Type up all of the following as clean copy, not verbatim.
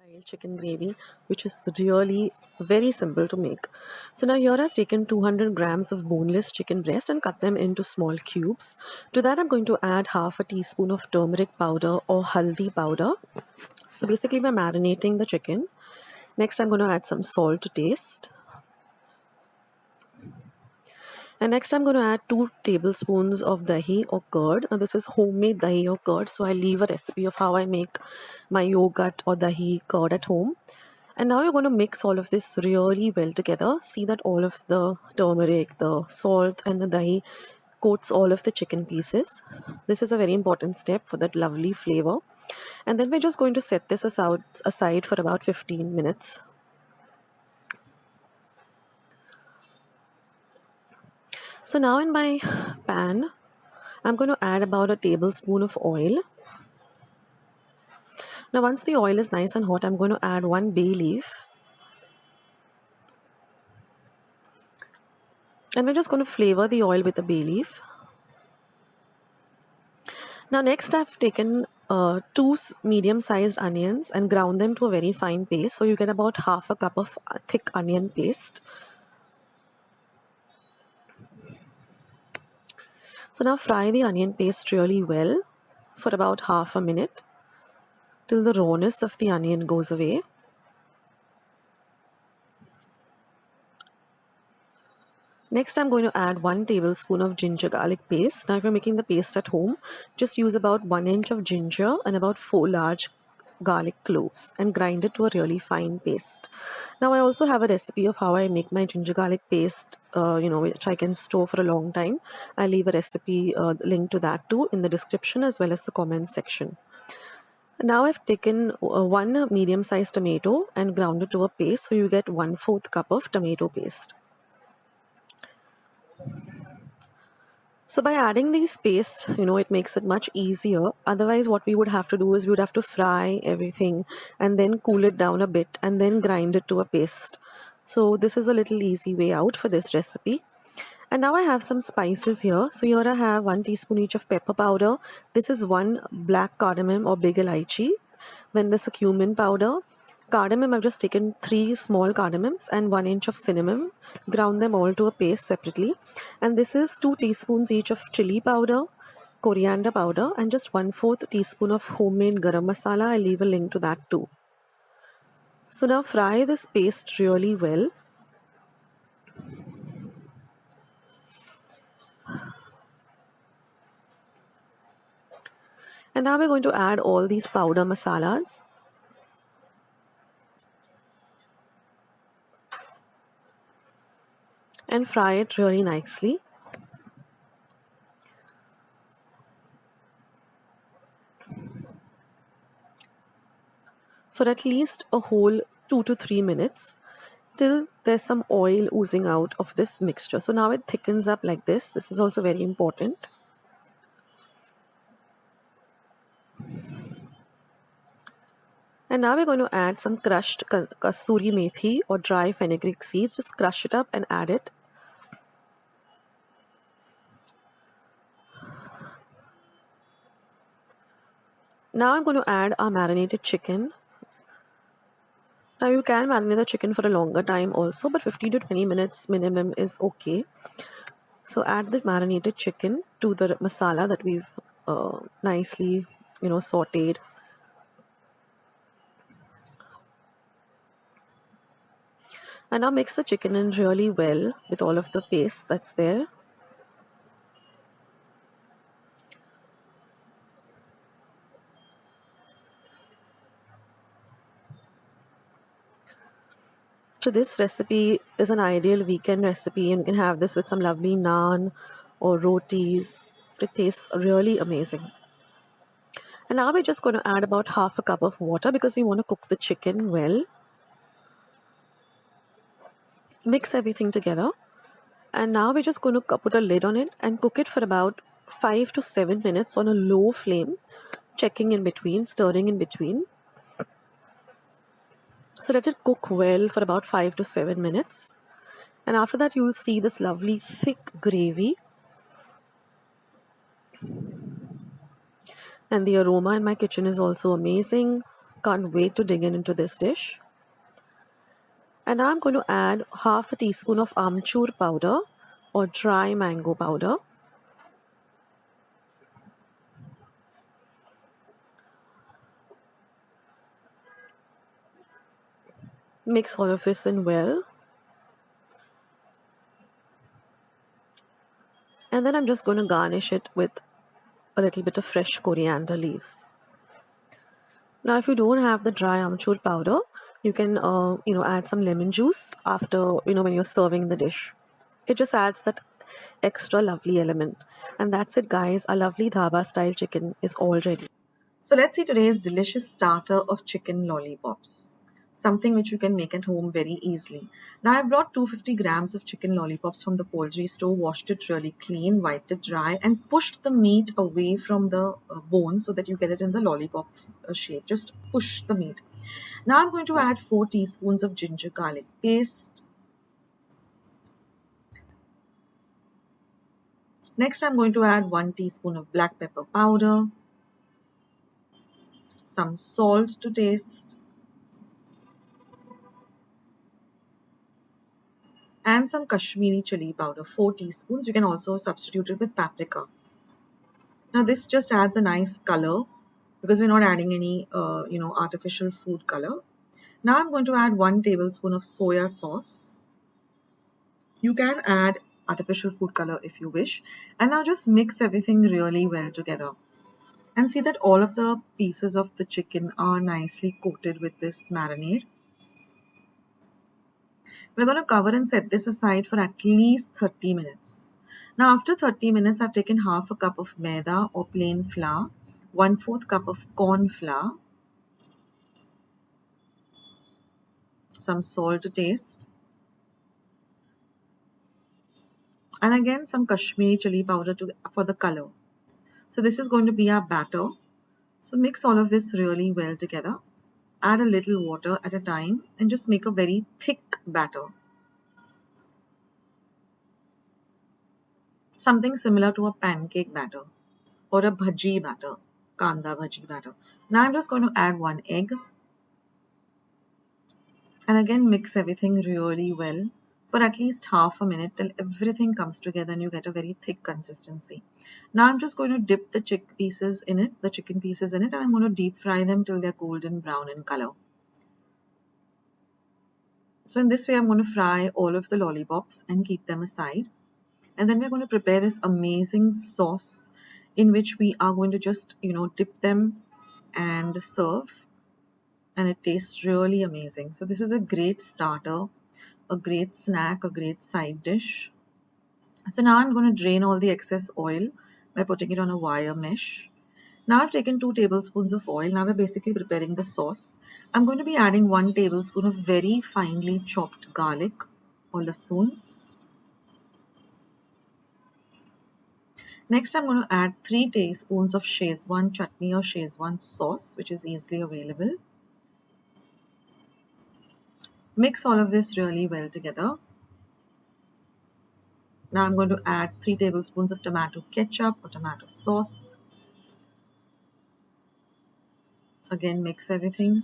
style chicken gravy, which is really very simple to make. So now here I've taken 200 grams of boneless chicken breast and cut them into small cubes. To that I'm going to add half a teaspoon of turmeric powder or haldi powder. So basically we're marinating the chicken. Next I'm going to add some salt to taste. And next I'm going to add 2 tablespoons of dahi or curd. Now this is homemade dahi or curd, so I leave a recipe of how I make my yogurt or dahi curd at home. And now you're going to mix all of this really well together. See that all of the turmeric, the salt and the dahi coats all of the chicken pieces. This is a very important step for that lovely flavor. And then we're just going to set this aside for about 15 minutes. So now in my pan, I'm going to add about a tablespoon of oil. Now once the oil is nice and hot, I'm going to add 1 bay leaf. And we're just going to flavor the oil with the bay leaf. Now next I've taken 2 medium-sized onions and ground them to a very fine paste. So you get about half a cup of thick onion paste. So now fry the onion paste really well for about half a minute till the rawness of the onion goes away. Next I'm going to add 1 tablespoon of ginger garlic paste. Now if you're making the paste at home, just use about 1 inch of ginger and about 4 large garlic cloves and grind it to a really fine paste. Now I also have a recipe of how I make my ginger garlic paste, which I can store for a long time. I'll leave a recipe link to that too in the description as well as the comment section. Now I've taken 1 medium-sized tomato and ground it to a paste, so you get 1/4 cup of tomato paste. So by adding these paste, it makes it much easier. Otherwise, what we would have to do is we would have to fry everything and then cool it down a bit and then grind it to a paste. So this is a little easy way out for this recipe. And now I have some spices here. So here I have 1 teaspoon each of pepper powder. This is 1 black cardamom or big elaichi. Then there's a cumin powder. Cardamom, I've just taken 3 small cardamoms and 1 inch of cinnamon, ground them all to a paste separately. And this is 2 teaspoons each of chili powder, coriander powder, and just 1/4 teaspoon of homemade garam masala. I'll leave a link to that too. So now fry this paste really well. And now we're going to add all these powder masalas. And fry it really nicely. For at least a whole 2 to 3 minutes till there's some oil oozing out of this mixture. So now it thickens up like this. This is also very important. And now we're going to add some crushed kasuri methi or dry fenugreek seeds. Just crush it up and add it. Now I'm going to add our marinated chicken. Now you can marinate the chicken for a longer time also, but 15 to 20 minutes minimum is okay. So add the marinated chicken to the masala that we've nicely, sauteed. And now mix the chicken in really well with all of the paste that's there. So this recipe is an ideal weekend recipe, and you can have this with some lovely naan or rotis. It tastes really amazing. And now we're just going to add about half a cup of water because we want to cook the chicken well. Mix everything together. And now we're just going to put a lid on it and cook it for about 5 to 7 minutes on a low flame, checking in between, stirring in between. So let it cook well for about 5 to 7 minutes. And after that, you will see this lovely thick gravy. And the aroma in my kitchen is also amazing. Can't wait to dig into this dish. And I'm going to add half a teaspoon of amchur powder or dry mango powder. Mix all of this in well. And then I'm just going to garnish it with a little bit of fresh coriander leaves. Now, if you don't have the dry amchur powder, you can, add some lemon juice after, when you're serving the dish. It just adds that extra lovely element. And that's it, guys. Our lovely Dhaba style chicken is all ready. So let's see today's delicious starter of chicken lollipops. Something which you can make at home very easily. Now I brought 250 grams of chicken lollipops from the poultry store, washed it really clean, wiped it dry, and pushed the meat away from the bone so that you get it in the lollipop shape. Just push the meat. Now I'm going to add 4 teaspoons of ginger garlic paste. Next I'm going to add 1 teaspoon of black pepper powder, some salt to taste, and some Kashmiri chili powder, 4 teaspoons. You can also substitute it with paprika. Now this just adds a nice color because we're not adding any artificial food color. Now I'm going to add 1 tablespoon of soya sauce. You can add artificial food color if you wish. And now just mix everything really well together. And see that all of the pieces of the chicken are nicely coated with this marinade. We're going to cover and set this aside for at least 30 minutes. Now after 30 minutes, I've taken half a cup of maida or plain flour, 1/4 cup of corn flour, some salt to taste, and again some Kashmiri chili powder for the color. So this is going to be our batter. So mix all of this really well together. Add a little water at a time and just make a very thick batter. Something similar to a pancake batter or a bhaji batter, kanda bhaji batter. Now I'm just going to add 1 egg and again mix everything really well for at least half a minute till everything comes together and you get a very thick consistency. Now I'm just going to dip the chicken pieces in it, and I'm going to deep fry them till they're golden brown in color. So in this way I'm going to fry all of the lollipops and keep them aside. And then we're going to prepare this amazing sauce in which we are going to just, dip them and serve. And it tastes really amazing. So this is a great starter, a great snack, a great side dish. So now I'm going to drain all the excess oil by putting it on a wire mesh. Now I've taken 2 tablespoons of oil. Now we're basically preparing the sauce. I'm going to be adding 1 tablespoon of very finely chopped garlic or lasoon. Next, I'm going to add 3 teaspoons of Szechuan chutney or Szechuan sauce, which is easily available. Mix all of this really well together. Now I'm going to add 3 tablespoons of tomato ketchup or tomato sauce. Again, mix everything.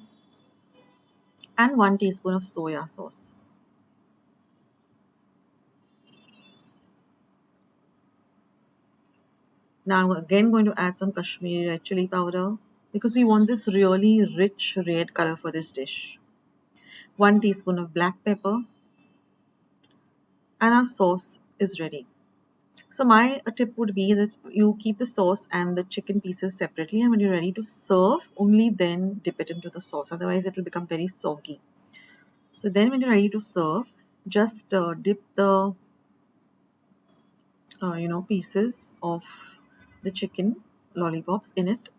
And 1 teaspoon of soya sauce. Now I'm again going to add some Kashmiri red chili powder because we want this really rich red color for this dish. 1 teaspoon of black pepper, and our sauce is ready. So my tip would be that you keep the sauce and the chicken pieces separately, and when you're ready to serve, only then dip it into the sauce. Otherwise, it will become very soggy. So then when you're ready to serve, just dip the pieces of the chicken lollipops in it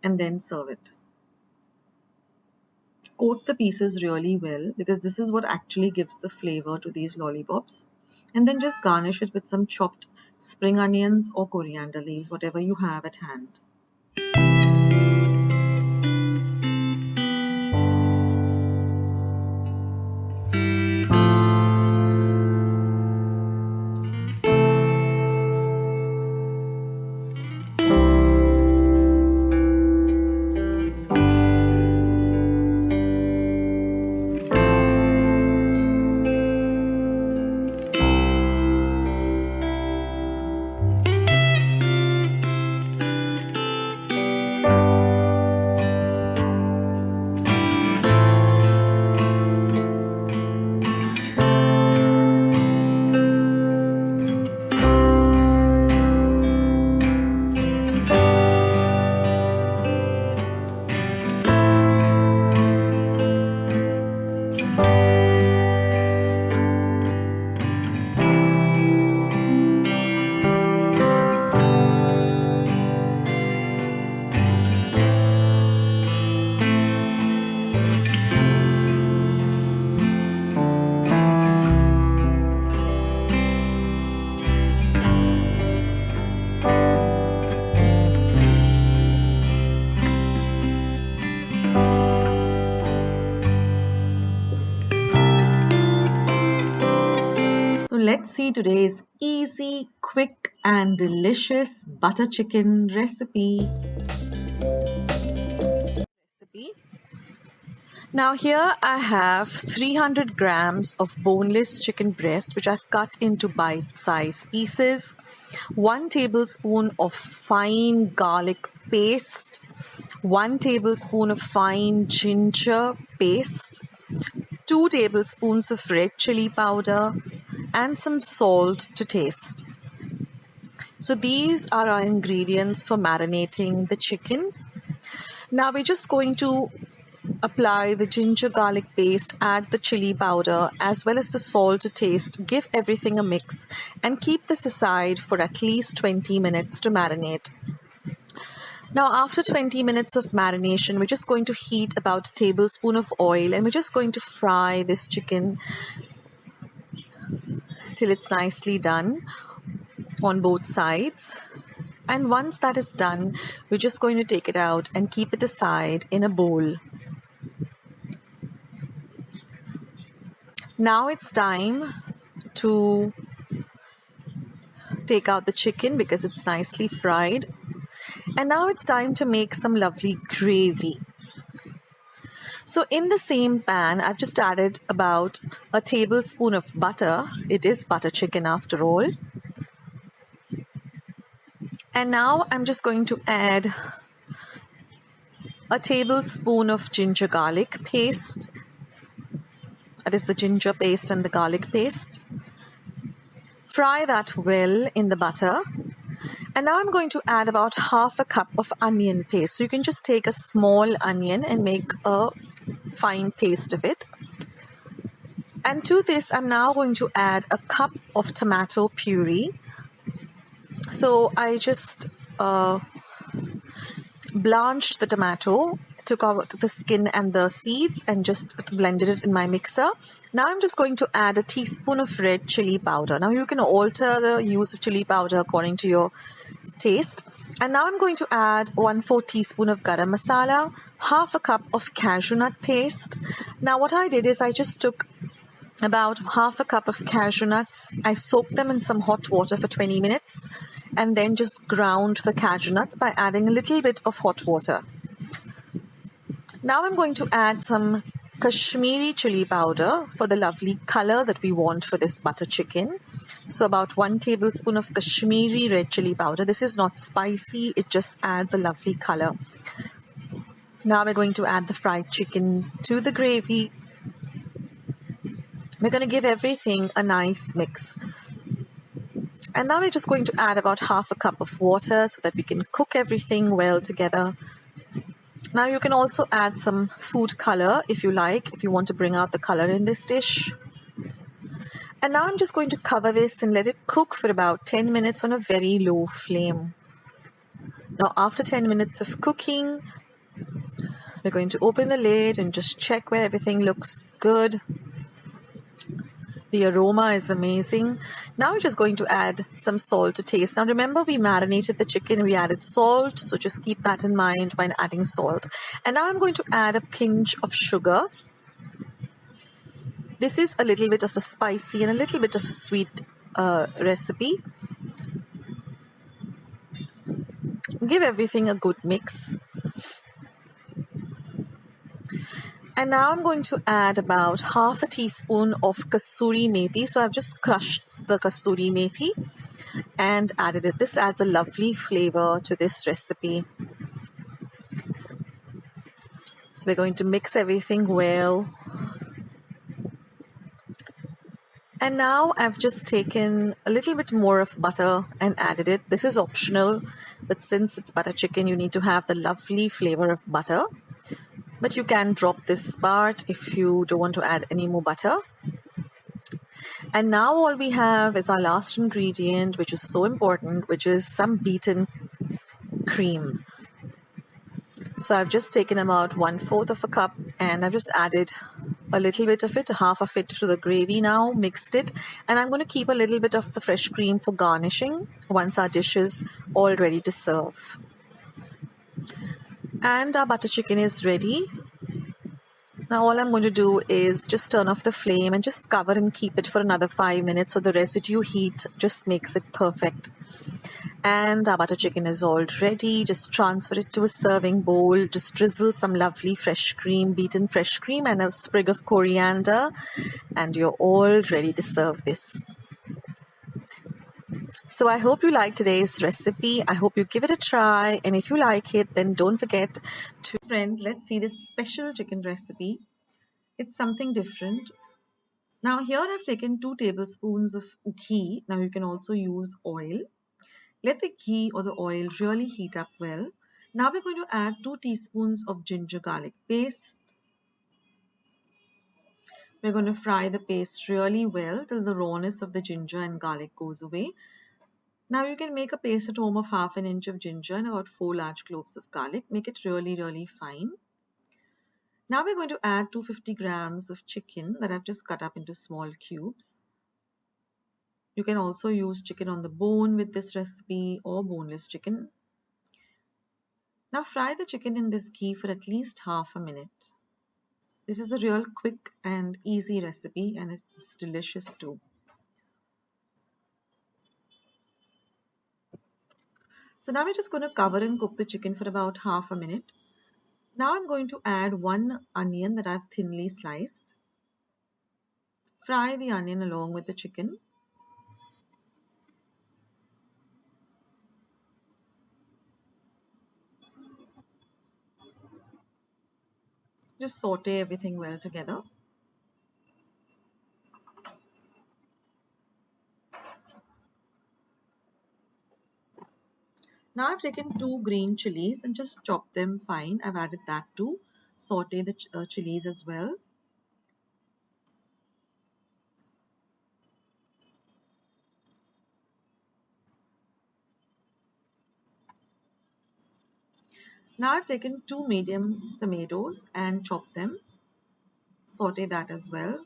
and then serve it. Coat the pieces really well because this is what actually gives the flavor to these lollipops. And then just garnish it with some chopped spring onions or coriander leaves, whatever you have at hand. let's see today's easy, quick, and delicious butter chicken recipe. Now here I have 300 grams of boneless chicken breast which I've cut into bite-sized pieces, 1 tablespoon of fine garlic paste, 1 tablespoon of fine ginger paste, 2 tablespoons of red chili powder, and some salt to taste. So these are our ingredients for marinating the chicken. Now we're just going to apply the ginger garlic paste, add the chili powder as well as the salt to taste, give everything a mix, and keep this aside for at least 20 minutes to marinate. Now after 20 minutes of marination, we're just going to heat about a tablespoon of oil and we're just going to fry this chicken till it's nicely done on both sides. And once that is done, we're just going to take it out and keep it aside in a bowl. Now it's time to take out the chicken because it's nicely fried. And now it's time to make some lovely gravy. So in the same pan, I've just added about a tablespoon of butter. It is butter chicken after all. And now I'm just going to add a tablespoon of ginger garlic paste. That is the ginger paste and the garlic paste. Fry that well in the butter. And now I'm going to add about half a cup of onion paste. So you can just take a small onion and make a fine paste of it. And to this, I'm now going to add a cup of tomato puree. So I just blanched the tomato, took out the skin and the seeds and just blended it in my mixer. Now I'm just going to add a teaspoon of red chili powder. Now you can alter the use of chili powder according to your taste. And now I'm going to add 1/4 teaspoon of garam masala, half a cup of cashew nut paste. Now what I did is I just took about half a cup of cashew nuts. I soaked them in some hot water for 20 minutes and then just ground the cashew nuts by adding a little bit of hot water. Now I'm going to add some Kashmiri chili powder for the lovely color that we want for this butter chicken. So about 1 tablespoon of Kashmiri red chili powder. This is not spicy, it just adds a lovely color. Now we're going to add the fried chicken to the gravy. We're going to give everything a nice mix. And now we're just going to add about half a cup of water so that we can cook everything well together. Now you can also add some food color if you like, if you want to bring out the color in this dish. And now I'm just going to cover this and let it cook for about 10 minutes on a very low flame. Now after 10 minutes of cooking, we're going to open the lid and just check where everything looks good. The aroma is amazing. Now we're just going to add some salt to taste. Now remember, we marinated the chicken, we added salt, so just keep that in mind when adding salt. And now I'm going to add a pinch of sugar. This is a little bit of a spicy and a little bit of a sweet recipe. Give everything a good mix. And now I'm going to add about half a teaspoon of kasuri methi. So I've just crushed the kasuri methi and added it. This adds a lovely flavor to this recipe. So we're going to mix everything well. And now I've just taken a little bit more of butter and added it. This is optional, but since it's butter chicken, you need to have the lovely flavor of butter. But you can drop this part if you don't want to add any more butter. And now all we have is our last ingredient, which is so important, which is some beaten cream. So I've just taken about 1/4 of a cup and I've just added a little bit of it, half of it to the gravy now, mixed it. And I'm going to keep a little bit of the fresh cream for garnishing once our dish is all ready to serve. And our butter chicken is ready. Now all I'm going to do is just turn off the flame and just cover and keep it for another 5 minutes so the residue heat just makes it perfect. And our butter chicken is all ready. Just transfer it to a serving bowl. Just drizzle some lovely fresh cream, beaten fresh cream, and a sprig of coriander, and you're all ready to serve this. So I hope you like today's recipe. I hope you give it a try, and if you like it, then don't forget to... Friends, let's see this special chicken recipe. It's something different. Now here I've taken 2 tablespoons of ghee. Now you can also use oil. Let the ghee or the oil really heat up well. Now we're going to add 2 teaspoons of ginger garlic paste. We're going to fry the paste really well till the rawness of the ginger and garlic goes away. Now you can make a paste at home of half an inch of ginger and about 4 large cloves of garlic. Make it really fine. Now we're going to add 250 grams of chicken that I've just cut up into small cubes. You can also use chicken on the bone with this recipe or boneless chicken. Now fry the chicken in this ghee for at least half a minute. This is a real quick and easy recipe and it's delicious too. So now we're just going to cover and cook the chicken for about half a minute. Now I'm going to add 1 onion that I've thinly sliced. Fry the onion along with the chicken. Just saute everything well together. Now I've taken 2 green chilies and just chopped them fine. I've added that too. Saute the chilies as well. Now I've taken 2 medium tomatoes and chopped them. Saute that as well.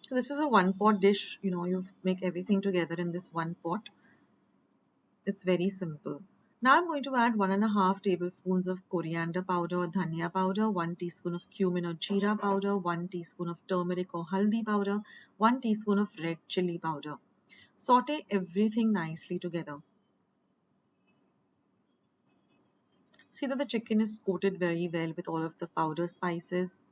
So this is a one pot dish. You make everything together in this one pot. It's very simple. Now I'm going to add 1.5 tablespoons of coriander powder, dhania powder, 1 teaspoon of cumin or jeera powder, 1 teaspoon of turmeric or haldi powder, 1 teaspoon of red chili powder. Saute everything nicely together. See that the chicken is coated very well with all of the powder spices.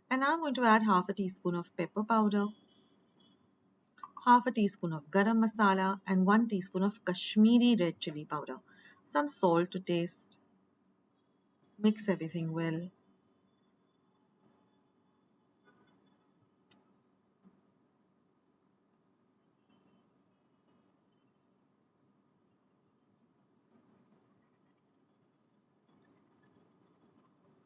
And now I'm going to add half a teaspoon of pepper powder, half a teaspoon of garam masala, and 1 teaspoon of Kashmiri red chili powder. Some salt to taste. Mix everything well.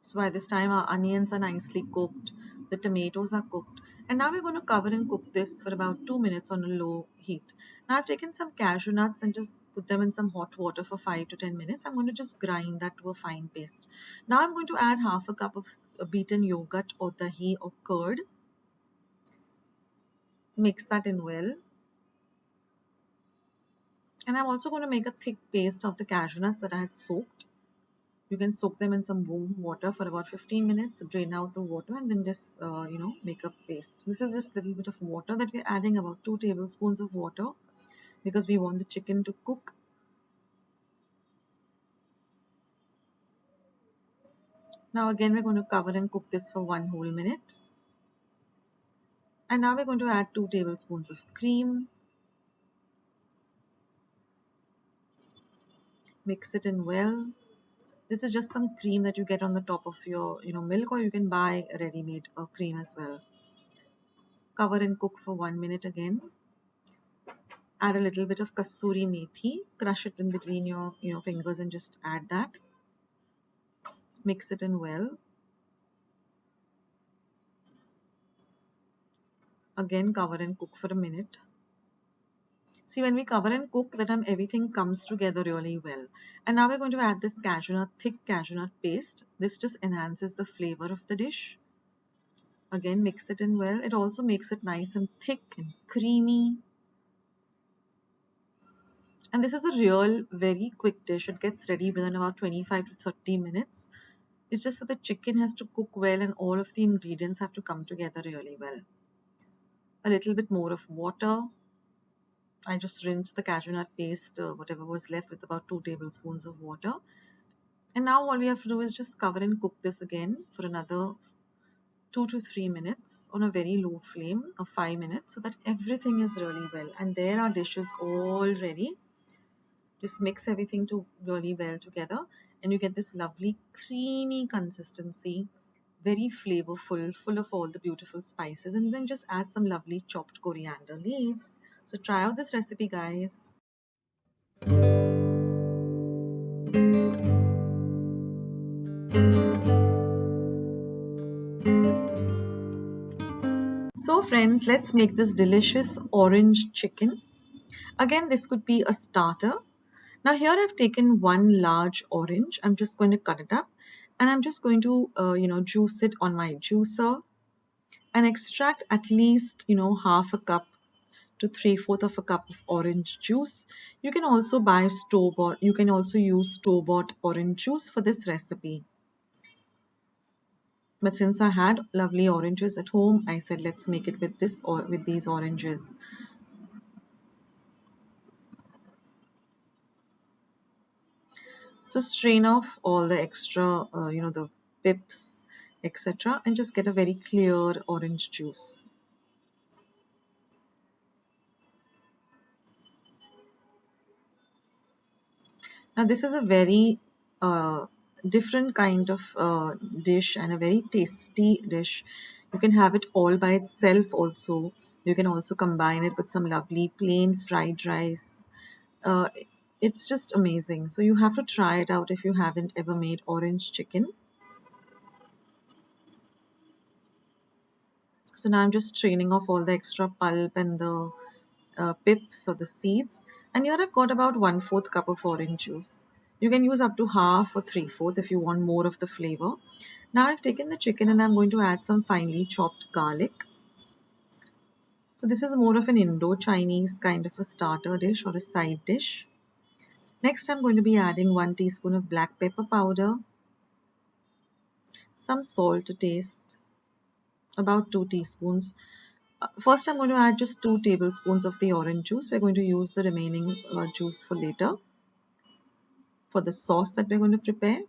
So by this time our onions are nicely cooked, the tomatoes are cooked, and now we're going to cover and cook this for about 2 minutes on a low heat. Now I've taken some cashew nuts and just put them in some hot water for 5 to 10 minutes. I'm going to just grind that to a fine paste. Now I'm going to add half a cup of beaten yogurt or dahi or curd. Mix that in well. And I'm also going to make a thick paste of the cashew nuts that I had soaked. You can soak them in some warm water for about 15 minutes, drain out the water, and then just, make a paste. This is just a little bit of water that we're adding, about 2 tablespoons of water, because we want the chicken to cook. Now again, we're going to cover and cook this for 1 whole minute. And now we're going to add 2 tablespoons of cream. Mix it in well. This is just some cream that you get on the top of your, milk, or you can buy ready-made cream as well. Cover and cook for 1 minute again. Add a little bit of kasuri methi, crush it in between your fingers and just add that. Mix it in well. Again, cover and cook for a minute. See, when we cover and cook, that time everything comes together really well. And now we're going to add this thick cashew nut paste. This just enhances the flavor of the dish. Again, mix it in well. It also makes it nice and thick and creamy. And this is a real very quick dish. It gets ready within about 25 to 30 minutes. It's just that the chicken has to cook well and all of the ingredients have to come together really well. A little bit more of water. I just rinsed the cashew nut paste, whatever was left, with about 2 tablespoons of water. And now all we have to do is just cover and cook this again for another 2 to 3 minutes on a very low flame, of 5 minutes, so that everything is really well. And there our dish is all ready. Just mix everything to really well together and you get this lovely creamy consistency, very flavorful, full of all the beautiful spices, and then just add some lovely chopped coriander leaves. So try out this recipe, guys. So friends, let's make this delicious orange chicken. Again, this could be a starter. Now here I've taken one large orange. I'm just going to cut it up and I'm just going to juice it on my juicer and extract at least half a cup to 3/4 of a cup of orange juice. You can also buy store bought. You can also use store bought orange juice for this recipe. But since I had lovely oranges at home, I said let's make it with this or with these oranges. So strain off all the extra, the pips, etc., and just get a very clear orange juice. Now this is a very different kind of dish and a very tasty dish. You can have it all by itself also. You can also combine it with some lovely plain fried rice. Uh, it's just amazing. So you have to try it out if you haven't ever made orange chicken. So now I'm just straining off all the extra pulp and the pips or the seeds. And here I've got about 1/4 cup of orange juice. You can use up to half or 3/4 if you want more of the flavor. Now I've taken the chicken and I'm going to add some finely chopped garlic. So this is more of an Indo-Chinese kind of a starter dish or a side dish. Next I'm going to be adding 1 teaspoon of black pepper powder, some salt to taste, about 2 teaspoons. First I'm going to add just 2 tablespoons of the orange juice. We're going to use the remaining juice for later, for the sauce that we're going to prepare.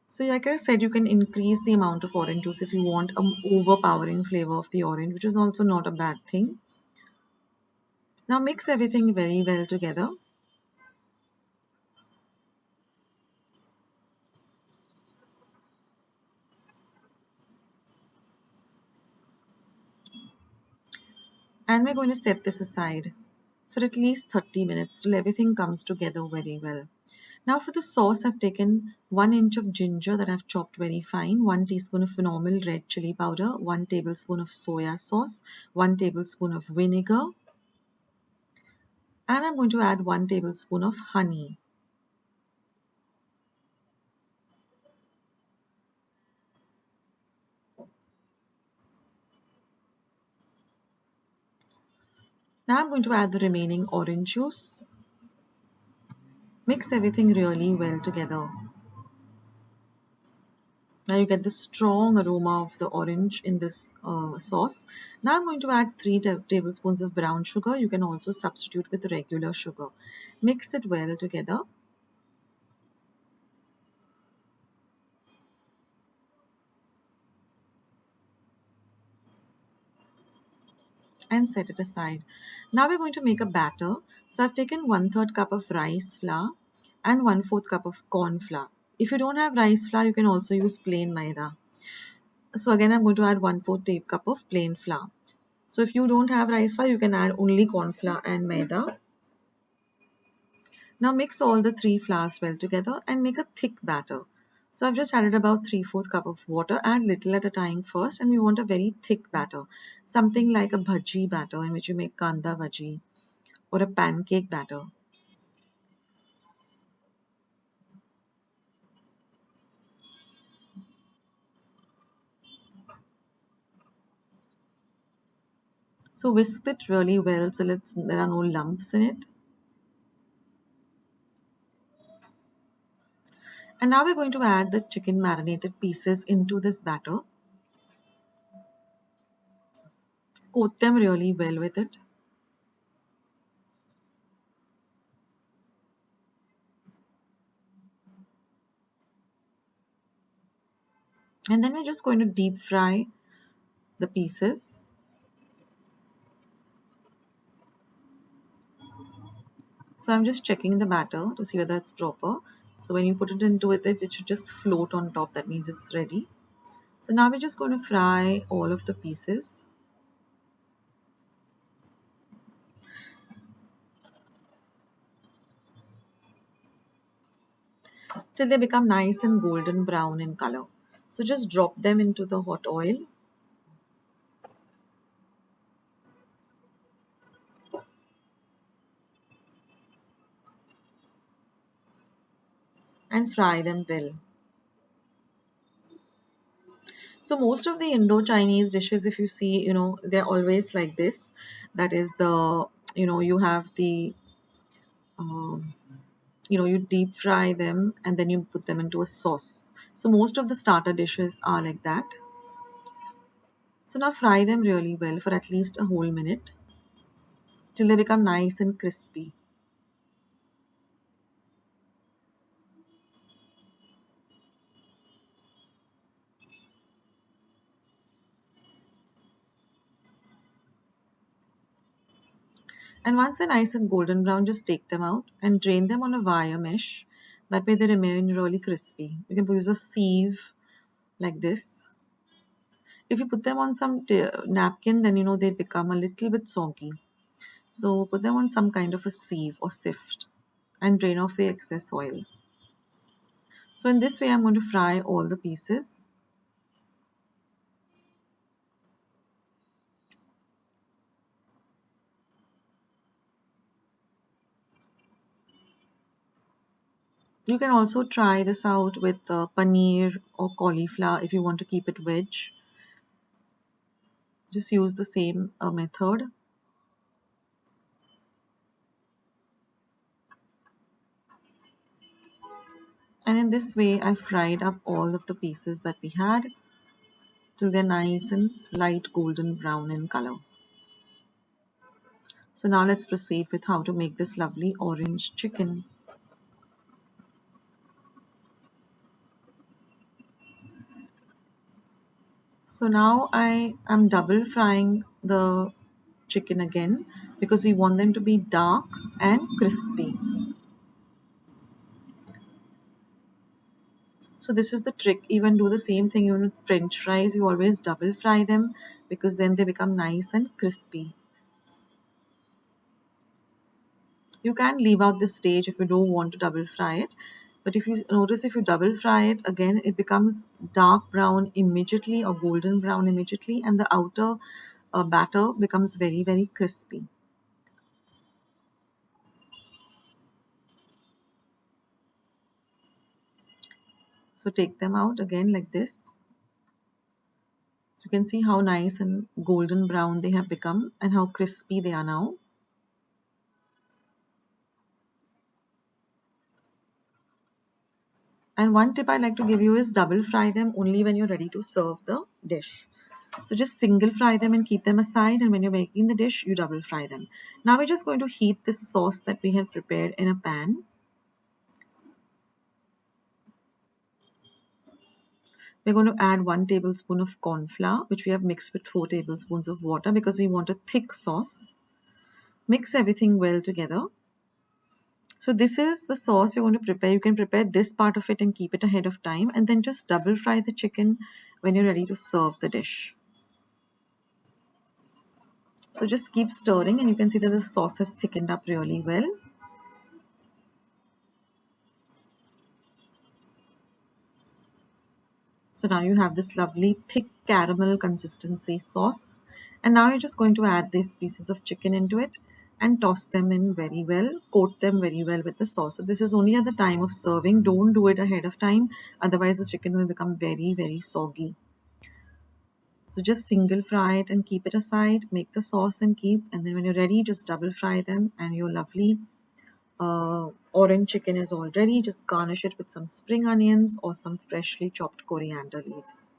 So like I said, you can increase the amount of orange juice if you want an overpowering flavor of the orange, which is also not a bad thing. Now mix everything very well together. And we're going to set this aside for at least 30 minutes till everything comes together very well. Now for the sauce, I've taken 1 inch of ginger that I've chopped very fine, 1 teaspoon of normal red chili powder, 1 tablespoon of soya sauce, 1 tablespoon of vinegar, and I'm going to add 1 tablespoon of honey. Now I'm going to add the remaining orange juice. Mix everything really well together. Now you get the strong aroma of the orange in this sauce. Now I'm going to add 3 tablespoons of brown sugar. You can also substitute with regular sugar. Mix it well together. And set it aside. Now we're going to make a batter. So I've taken 1/3 cup of rice flour and 1/4 cup of corn flour. If you don't have rice flour, you can also use plain maida. So again, I'm going to add 1/4 cup of plain flour. So if you don't have rice flour, you can add only corn flour and maida. Now mix all the 3 flours well together and make a thick batter. So I've just added about 3/4 cup of water, add little at a time first, and we want a very thick batter. Something like a bhaji batter in which you make kanda bhaji or a pancake batter. So whisk it really well till there are no lumps in it. And now we're going to add the chicken marinated pieces into this batter. Coat them really well with it. And then we're just going to deep fry the pieces. So I'm just checking the batter to see whether it's proper. So when you put it into it should just float on top. That means it's ready. So now we're just going to fry all of the pieces till they become nice and golden brown in color. So just drop them into the hot oil and fry them well. So most of the Indo-Chinese dishes, if you see, they're always like this. That is you have um, you deep fry them and then you put them into a sauce. So most of the starter dishes are like that. So now fry them really well for at least a whole minute till they become nice and crispy. And once they're nice and golden brown, just take them out and drain them on a wire mesh. That way they remain really crispy. You can use a sieve like this. If you put them on some napkin, then they become a little bit soggy. So put them on some kind of a sieve or sift and drain off the excess oil. So in this way, I'm going to fry all the pieces. You can also try this out with paneer or cauliflower if you want to keep it veg. Just use the same method. And in this way, I fried up all of the pieces that we had till they're nice and light golden brown in color. So now let's proceed with how to make this lovely orange chicken. So now I am double frying the chicken again because we want them to be dark and crispy. So this is the trick. Even do the same thing even with French fries. You always double fry them because then they become nice and crispy. You can leave out this stage if you don't want to double fry it. But if you notice, if you double fry it again, it becomes dark brown immediately or golden brown immediately, and the outer batter becomes very, very crispy. So take them out again like this. So you can see how nice and golden brown they have become and how crispy they are now. And one tip I like to give you is double fry them only when you're ready to serve the dish. So just single fry them and keep them aside, and when you're making the dish, you double fry them. Now we're just going to heat this sauce that we had prepared in a pan. We're going to add 1 tablespoon of corn flour, which we have mixed with 4 tablespoons of water because we want a thick sauce. Mix everything well together. So this is the sauce you're going to prepare. You can prepare this part of it and keep it ahead of time, and then just double fry the chicken when you're ready to serve the dish. So just keep stirring and you can see that the sauce has thickened up really well. So now you have this lovely thick caramel consistency sauce. And now you're just going to add these pieces of chicken into it and toss them in very well, coat them very well with the sauce. So this is only at the time of serving. Don't do it ahead of time. Otherwise the chicken will become very, very soggy. So just single fry it and keep it aside. Make the sauce and keep. And then when you're ready, just double fry them and your lovely Orange chicken is all ready. Just garnish it with some spring onions or some freshly chopped coriander leaves.